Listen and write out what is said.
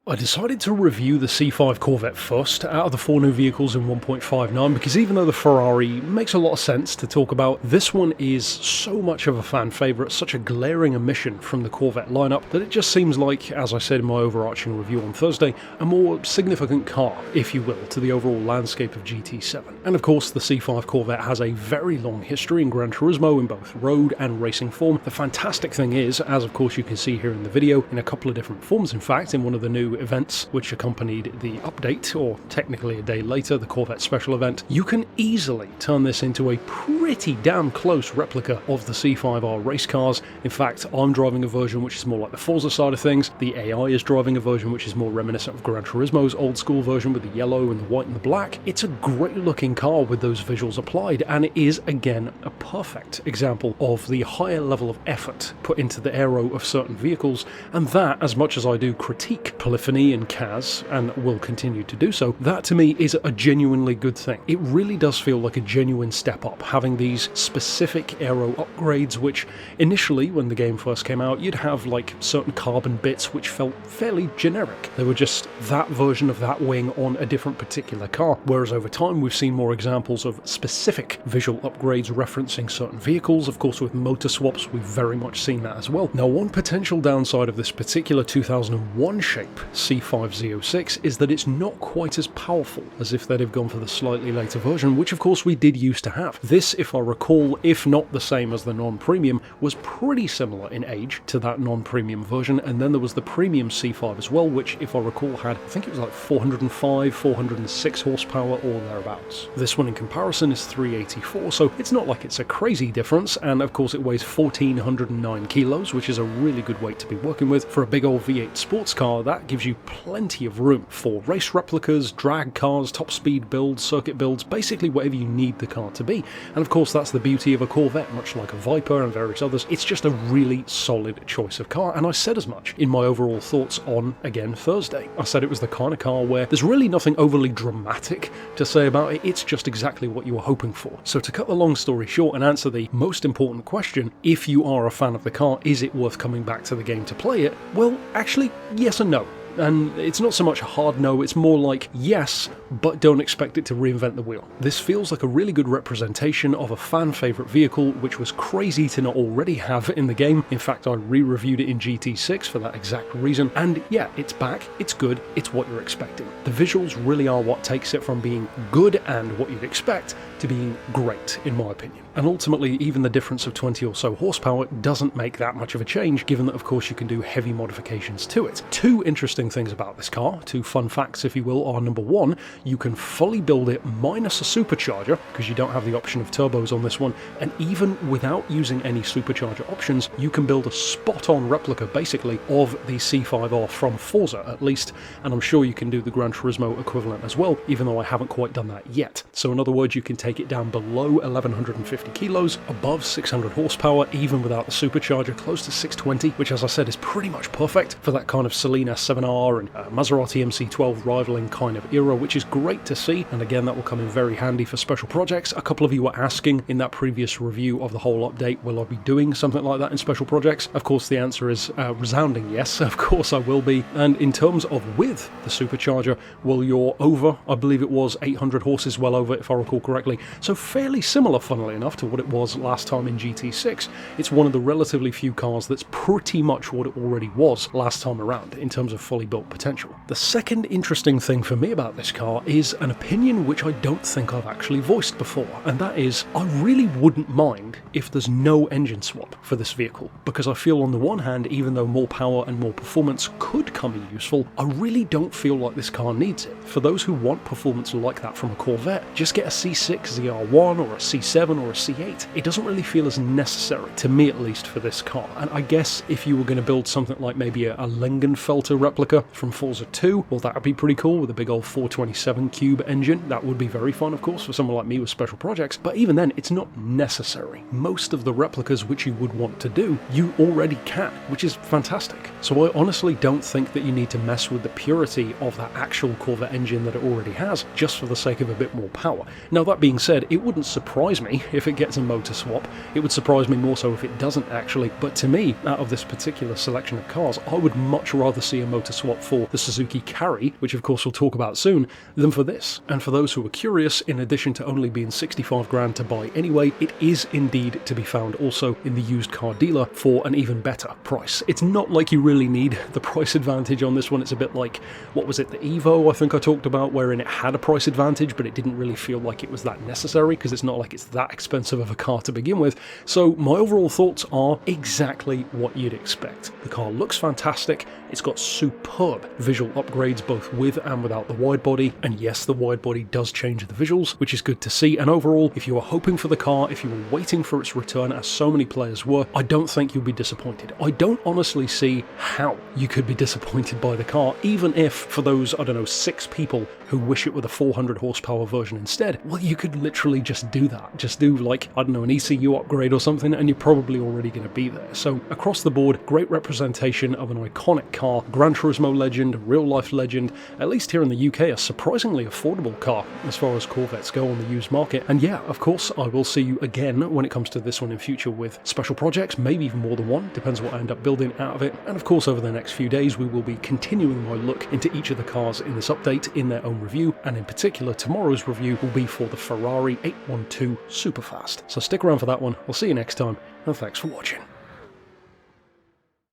I decided to review the C5 Corvette first out of the four new vehicles in 1.59 because even though the Ferrari makes a lot of sense to talk about, this one is so much of a fan favourite, such a glaring omission from the Corvette lineup that it just seems like, as I said in my overarching review on Thursday, a more significant car, if you will, to the overall landscape of GT7. And of course the C5 Corvette has a very long history in Gran Turismo in both road and racing form. The fantastic thing is, as of course you can see here in the video, in a couple of different forms in fact, in one of the new events which accompanied the update, or technically a day later, the Corvette special event, you can easily turn this into a pretty damn close replica of the C5R race cars. In fact, I'm driving a version which is more like the Forza side of things, the AI is driving a version which is more reminiscent of Gran Turismo's old school version with the yellow and the white and the black. It's a great looking car with those visuals applied, and it is again a perfect example of the higher level of effort put into the aero of certain vehicles, and that, as much as I do critique polyphony and CAS, and will continue to do so, that to me is a genuinely good thing. It really does feel like a genuine step up, having these specific aero upgrades which initially, when the game first came out, you'd have like certain carbon bits which felt fairly generic. They were just that version of that wing on a different particular car, whereas over time we've seen more examples of specific visual upgrades referencing certain vehicles. Of course with motor swaps we've very much seen that as well. Now one potential downside of this particular 2001 shape C5 Z06 is that it's not quite as powerful as if they'd have gone for the slightly later version, which of course we did used to have. This, if I recall, if not the same as the non-premium, was pretty similar in age to that non-premium version, and then there was the premium C5 as well, which if I recall had, I think it was like 405, 406 horsepower or thereabouts. This one in comparison is 384, so it's not like it's a crazy difference, and of course it weighs 1409 kilos, which is a really good weight to be working with. For a big old V8 sports car, that gives you plenty of room for race replicas, drag cars, top speed builds, circuit builds, basically whatever you need the car to be. And of course that's the beauty of a Corvette, much like a Viper and various others. It's just a really solid choice of car, and I said as much in my overall thoughts on, again, Thursday. I said it was the kind of car where there's really nothing overly dramatic to say about it, it's just exactly what you were hoping for. So to cut the long story short and answer the most important question, if you are a fan of the car, is it worth coming back to the game to play it? Well, actually, yes and no. And it's not so much a hard no, it's more like yes, but don't expect it to reinvent the wheel. This feels like a really good representation of a fan favourite vehicle which was crazy to not already have in the game. In fact, I re-reviewed it in GT6 for that exact reason, and yeah, it's back, it's good, it's what you're expecting. The visuals really are what takes it from being good and what you'd expect to being great, in my opinion. And ultimately, even the difference of 20 or so horsepower doesn't make that much of a change, given that of course you can do heavy modifications to it. Two interesting things about this car, two fun facts if you will, are number one, you can fully build it minus a supercharger, because you don't have the option of turbos on this one, and even without using any supercharger options, you can build a spot-on replica basically of the C5R from Forza at least, and I'm sure you can do the Gran Turismo equivalent as well, even though I haven't quite done that yet. So in other words, you can take it down below 1150 kilos, above 600 horsepower, even without the supercharger, close to 620, which as I said is pretty much perfect for that kind of Saleen S7R and Maserati MC12 rivaling kind of era, which is great to see, and again that will come in very handy for special projects. A couple of you were asking in that previous review of the whole update, will I be doing something like that in special projects? Of course the answer is resounding yes, of course I will be. And in terms of with the supercharger, well, you're over, I believe it was 800 horses, well over if I recall correctly, so fairly similar funnily enough to what it was last time in GT6. It's one of the relatively few cars that's pretty much what it already was last time around in terms of fully built potential. The second interesting thing for me about this car is an opinion which I don't think I've actually voiced before, and that is I really wouldn't mind if there's no engine swap for this vehicle, because I feel on the one hand, even though more power and more performance could come in useful, I really don't feel like this car needs it. For those who want performance like that from a Corvette, just get a C6 ZR1 or a C7 or a C8. It doesn't really feel as necessary, to me at least, for this car. And I guess if you were going to build something like maybe a Langenfelter replica from Forza 2, well that would be pretty cool with a big old 427 cube engine. That would be very fun of course for someone like me with special projects, but even then it's not necessary. Most of the replicas which you would want to do, you already can, which is fantastic. So I honestly don't think that you need to mess with the purity of that actual Corvette engine that it already has, just for the sake of a bit more power. Now that being said, it wouldn't surprise me if it gets a motor swap. It would surprise me more so if it doesn't actually, but to me, out of this particular selection of cars, I would much rather see a motor swap for the Suzuki Carry, which of course we'll talk about soon, than for this. And for those who are curious, in addition to only being 65 grand to buy anyway, it is indeed to be found also in the used car dealer for an even better price. It's not like you really need the price advantage on this one. It's a bit like, what was it, the Evo I think I talked about, wherein it had a price advantage, but it didn't really feel like it was that necessary, because it's not like it's that expensive of a car to begin with. So my overall thoughts are exactly what you'd expect. The car looks fantastic, it's got superb visual upgrades both with and without the wide body, and yes, the wide body does change the visuals, which is good to see. And overall, if you were hoping for the car, if you were waiting for its return, as so many players were, I don't think you'll be disappointed. I don't honestly see how you could be disappointed by the car, even if for those, I don't know, 6 people who wish it were the 400 horsepower version instead, well, you could literally just do that. Just do, like, I don't know, an ECU upgrade or something, and you're probably already going to be there. So across the board, great representation of an iconic car, Gran Turismo legend, real life legend, at least here in the UK, a surprisingly affordable car as far as Corvettes go on the used market. And yeah, of course, I will see you again when it comes to this one in future with special projects, maybe even more than one, depends what I end up building out of it. And of course, over the next few days, we will be continuing my look into each of the cars in this update in their own review, and in particular, tomorrow's review will be for the Ferrari 812 Superfast. So stick around for that one. I'll see you next time, and thanks for watching.